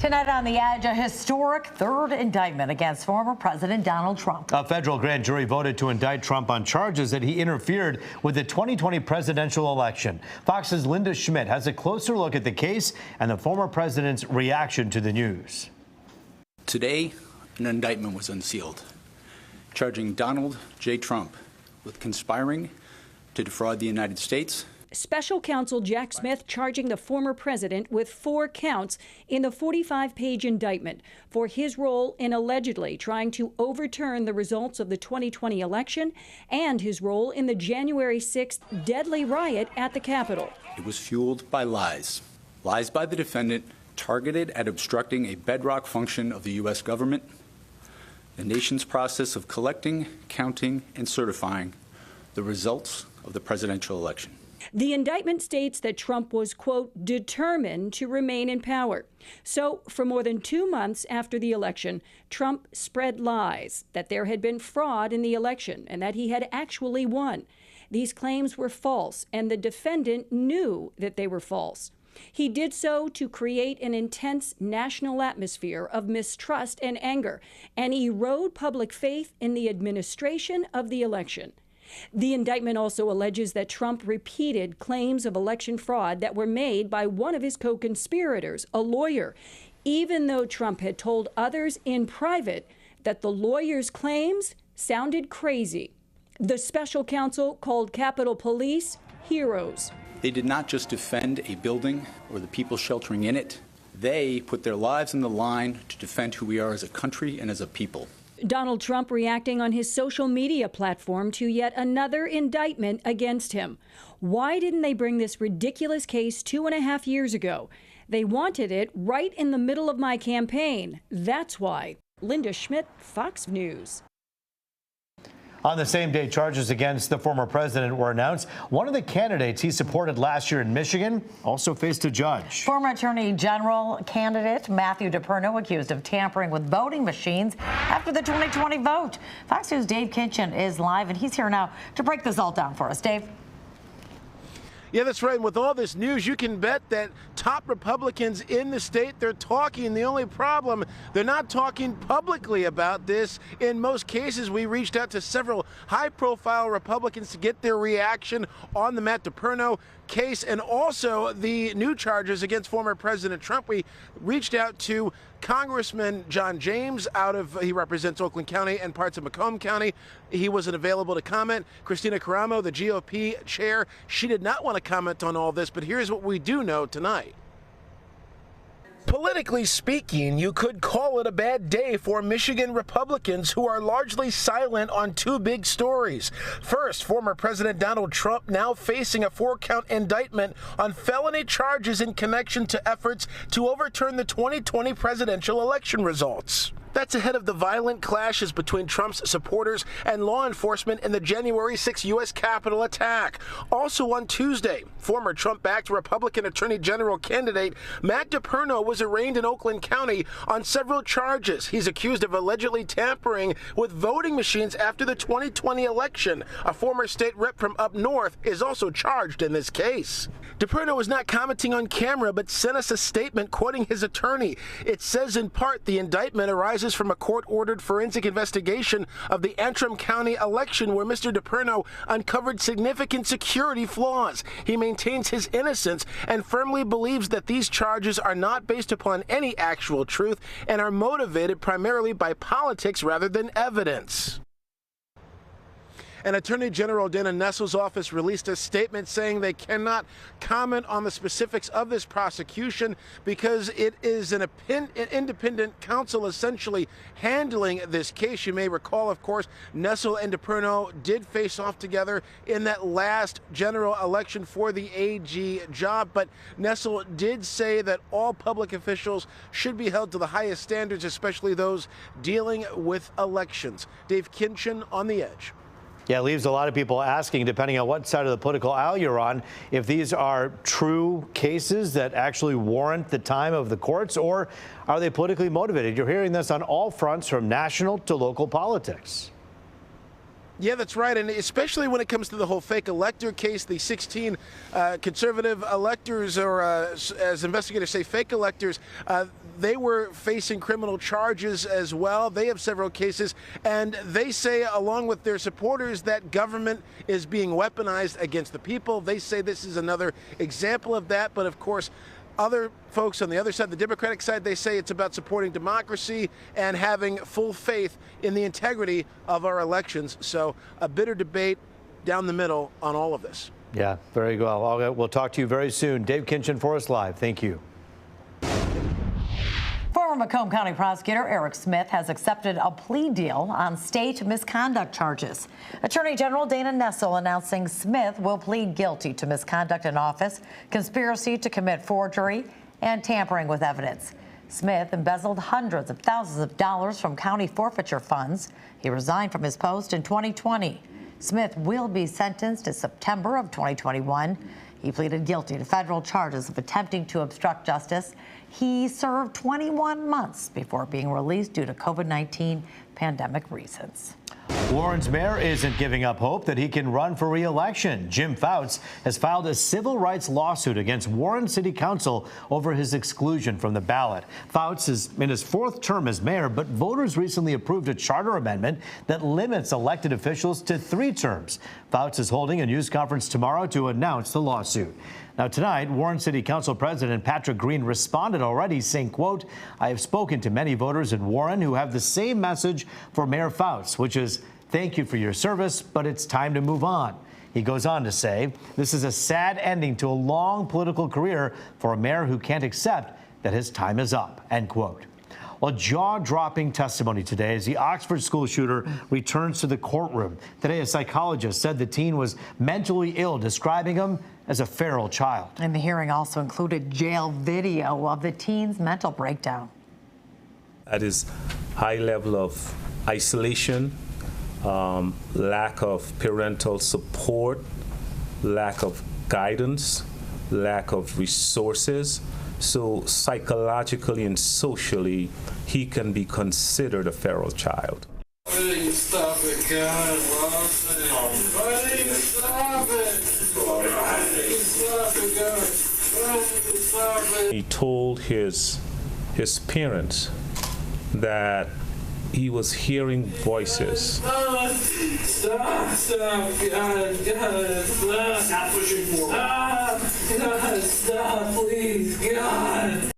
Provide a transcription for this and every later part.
Tonight on The Edge, a historic third indictment against former President Donald Trump. A federal grand jury voted to indict Trump on charges that he interfered with the 2020 presidential election. Fox's Linda Schmidt has a closer look at the case and the former president's reaction to the news. Today, an indictment was unsealed, charging Donald J. Trump with conspiring to defraud the United States. Special counsel Jack Smith charging the former president with 4 counts in the 45-page indictment for his role in allegedly trying to overturn the results of the 2020 election and his role in the January 6th deadly riot at the Capitol. It was fueled by lies. Lies by the defendant targeted at obstructing a bedrock function of the U.S. government, the nation's process of collecting, counting, and certifying the results of the presidential election. The indictment states that Trump was, quote, determined to remain in power. So for more than 2 months after the election, Trump spread lies that there had been fraud in the election and that he had actually won. These claims were false, and the defendant knew that they were false. He did so to create an intense national atmosphere of mistrust and anger and erode public faith in the administration of the election. The indictment also alleges that Trump repeated claims of election fraud that were made by one of his co-conspirators, a lawyer, even though Trump had told others in private that the lawyer's claims sounded crazy. The special counsel called Capitol Police heroes. They did not just defend a building or the people sheltering in it. They put their lives on the line to defend who we are as a country and as a people. Donald Trump reacting on his social media platform to yet another indictment against him. Why didn't they bring this ridiculous case 2.5 years ago? They wanted it right in the middle of my campaign. That's why. Linda Schmidt, Fox News. On the same day charges against the former president were announced, one of the candidates he supported last year in Michigan also faced a judge. Former Attorney General candidate Matt DePerno accused of tampering with voting machines after the 2020 vote. Fox News' Dave Kitchen is live, and he's here now to break this all down for us. Dave. Yeah, that's right. And with all this news, you can bet that top Republicans in the state, they're talking. The only problem, they're not talking publicly about this. In most cases, we reached out to several high-profile Republicans to get their reaction on the Matt DePerno case and also the new charges against former President Trump. We reached out to Congressman John James he represents Oakland County and parts of Macomb County. He wasn't available to comment. Christina Caramo, the GOP chair, she did not want to comment on all this, but here's what we do know tonight. Politically speaking, you could call it a bad day for Michigan Republicans who are largely silent on 2 big stories. First, former President Donald Trump now facing a 4-count indictment on felony charges in connection to efforts to overturn the 2020 presidential election results. That's ahead of the violent clashes between Trump's supporters and law enforcement in the January 6 U.S. Capitol attack. Also on Tuesday, former Trump-backed Republican Attorney General candidate Matt DePerno was arraigned in Oakland County on several charges. He's accused of allegedly tampering with voting machines after the 2020 election. A former state rep from up north is also charged in this case. DePerno was not commenting on camera, but sent us a statement quoting his attorney. It says in part the indictment arises from a court-ordered forensic investigation of the Antrim County election where Mr. DePerno uncovered significant security flaws. He maintains his innocence and firmly believes that these charges are not based upon any actual truth and are motivated primarily by politics rather than evidence. And Attorney General Dana Nessel's office released a statement saying they cannot comment on the specifics of this prosecution because it is an independent counsel essentially handling this case. You may recall, of course, Nessel and DePerno did face off together in that last general election for the AG job, but Nessel did say that all public officials should be held to the highest standards, especially those dealing with elections. Dave Kitchen on The Edge. Yeah, it leaves a lot of people asking, depending on what side of the political aisle you're on, if these are true cases that actually warrant the time of the courts, or are they politically motivated? You're hearing this on all fronts, from national to local politics. Yeah, that's right, and especially when it comes to the whole fake elector case, the 16 conservative electors, or as investigators say, fake electors, they were facing criminal charges as well. They have several cases, and they say, along with their supporters, that government is being weaponized against the people. They say this is another example of that, but of course, other folks on the other side, the Democratic side, they say it's about supporting democracy and having full faith in the integrity of our elections. So a bitter debate down the middle on all of this. Yeah, very well. We'll talk to you very soon. Dave Kinchin for us live. Thank you. Former Macomb County prosecutor Eric Smith has accepted a plea deal on state misconduct charges. Attorney General Dana Nessel announcing Smith will plead guilty to misconduct in office, conspiracy to commit forgery, and tampering with evidence. Smith embezzled hundreds of thousands of dollars from county forfeiture funds. He resigned from his post in 2020. Smith will be sentenced in September of 2021. He pleaded guilty to federal charges of attempting to obstruct justice. He served 21 months before being released due to COVID-19 pandemic reasons. Warren's mayor isn't giving up hope that he can run for re-election. Jim Fouts has filed a civil rights lawsuit against Warren City Council over his exclusion from the ballot. Fouts is in his fourth term as mayor, but voters recently approved a charter amendment that limits elected officials to 3 terms. Fouts is holding a news conference tomorrow to announce the lawsuit. Now, tonight, Warren City Council President Patrick Green responded already, saying, quote, "I have spoken to many voters in Warren who have the same message for Mayor Fouts, which is thank you for your service, but it's time to move on." He goes on to say, "This is a sad ending to a long political career for a mayor who can't accept that his time is up," end quote. Well, jaw-dropping testimony today as the Oxford school shooter returns to the courtroom. Today, a psychologist said the teen was mentally ill, describing him as a feral child. And the hearing also included jail video of the teen's mental breakdown. At his high level of isolation, lack of parental support, lack of guidance, lack of resources. So psychologically and socially, he can be considered a feral child. Stop it, God. Stop it. Stop it. He told his parents that he was hearing voices. Stop, God, stop. Stop pushing forward. God, stop, please, God.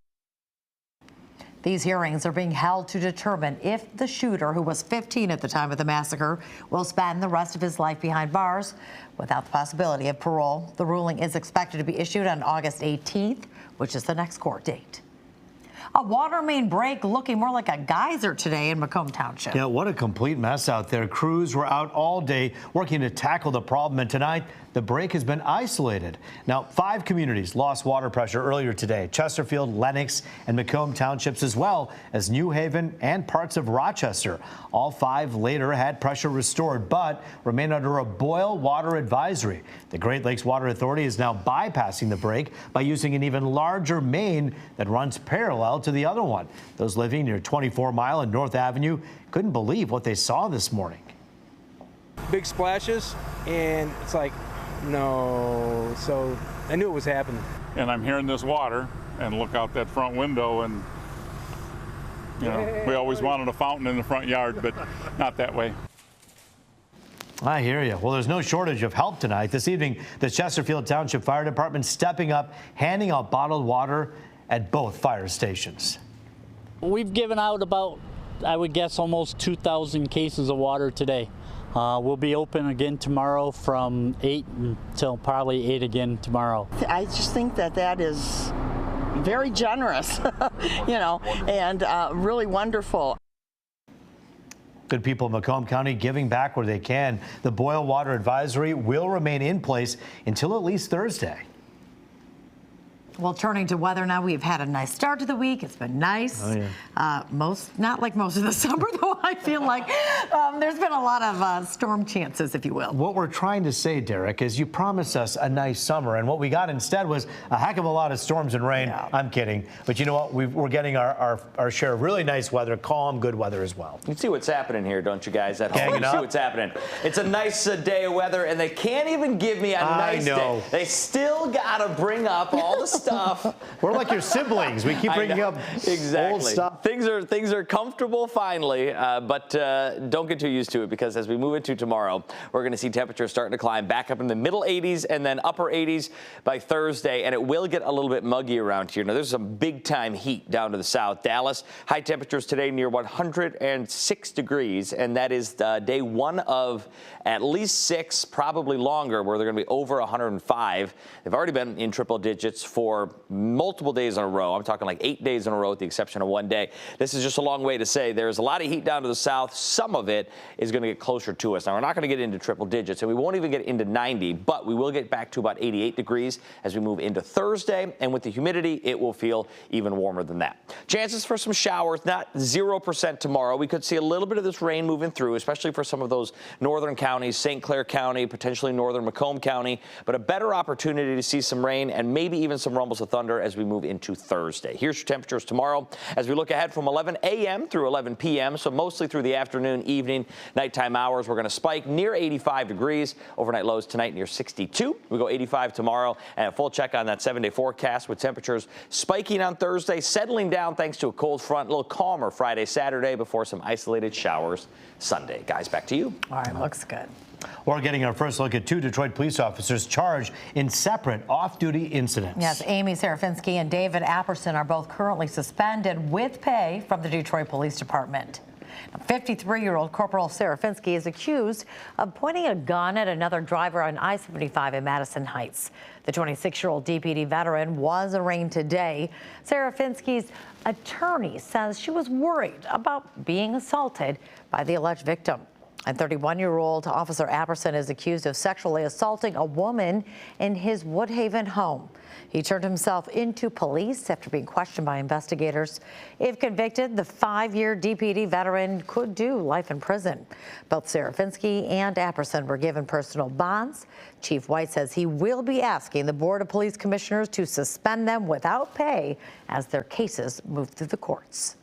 These hearings are being held to determine if the shooter, who was 15 at the time of the massacre, will spend the rest of his life behind bars without the possibility of parole. The ruling is expected to be issued on August 18th, which is the next court date. A water main break looking more like a geyser today in Macomb Township. Yeah, what a complete mess out there. Crews were out all day working to tackle the problem, and tonight the break has been isolated. Now, 5 communities lost water pressure earlier today: Chesterfield, Lenox, and Macomb Townships, as well as New Haven and parts of Rochester. All 5 later had pressure restored, but remain under a boil water advisory. The Great Lakes Water Authority is now bypassing the break by using an even larger main that runs parallel to the other one. Those living near 24 Mile and North Avenue couldn't believe what they saw this morning. Big splashes, and it's like, no. So I knew it was happening. And I'm hearing this water and look out that front window, and you know, we always wanted a fountain in the front yard, but not that way. I hear you. Well, there's no shortage of help tonight. This evening, the Chesterfield Township Fire Department stepping up, handing out bottled water at both fire stations. We've given out about, I would guess, almost 2,000 cases of water today. We'll be open again tomorrow from 8 until probably 8 again tomorrow. I just think that is very generous, you know, and really wonderful. Good people in Macomb County giving back where they can. The boil water advisory will remain in place until at least Thursday. Well, turning to weather now, we've had a nice start to the week. It's been nice. Oh, yeah. Not like most of the summer, though. I feel like there's been a lot of storm chances, if you will. What we're trying to say, Derek, is you promised us a nice summer, and what we got instead was a heck of a lot of storms and rain. Yeah. I'm kidding. But you know what? We're getting our share of really nice weather, calm, good weather as well. You see what's happening here, don't you guys? At home, Ganging you see up. what's happening. It's a nice day of weather, and they can't even give me a nice day. They still got to bring up all the stuff. We're like your siblings. We keep bringing up old stuff. Things are comfortable finally, but don't get too used to it, because as we move into tomorrow, we're going to see temperatures starting to climb back up in the middle 80s and then upper 80s by Thursday, and it will get a little bit muggy around here. Now, there's some big-time heat down to the south. Dallas, high temperatures today near 106 degrees, and that is day one of at least 6, probably longer, where they're going to be over 105. They've already been in triple digits for multiple days in a row. I'm talking like 8 days in a row with the exception of one day. This is just a long way to say there's a lot of heat down to the south. Some of it is going to get closer to us. Now, we're not going to get into triple digits, and we won't even get into 90, but we will get back to about 88 degrees as we move into Thursday, and with the humidity, it will feel even warmer than that. Chances for some showers, not 0% tomorrow. We could see a little bit of this rain moving through, especially for some of those northern counties, St. Clair County, potentially northern Macomb County, but a better opportunity to see some rain and maybe even some rumbles of thunder as we move into Thursday. Here's your temperatures tomorrow as we look ahead from 11 a.m. through 11 p.m., so mostly through the afternoon, evening, nighttime hours. We're going to spike near 85 degrees. Overnight lows tonight near 62. We go 85 tomorrow, and a full check on that 7-day forecast with temperatures spiking on Thursday, settling down thanks to a cold front, a little calmer Friday, Saturday before some isolated showers Sunday. Guys, back to you. All right, looks good. We're getting our first look at 2 Detroit police officers charged in separate off-duty incidents. Yes, Amy Serafinski and David Apperson are both currently suspended with pay from the Detroit Police Department. 53-year-old Corporal Serafinski is accused of pointing a gun at another driver on I-75 in Madison Heights. The 26-year-old DPD veteran was arraigned today. Serafinski's attorney says she was worried about being assaulted by the alleged victim. And 31-year-old Officer Apperson is accused of sexually assaulting a woman in his Woodhaven home. He turned himself into police after being questioned by investigators. If convicted, the 5-year DPD veteran could do life in prison. Both Serafinski and Apperson were given personal bonds. Chief White says he will be asking the Board of Police Commissioners to suspend them without pay as their cases move through the courts.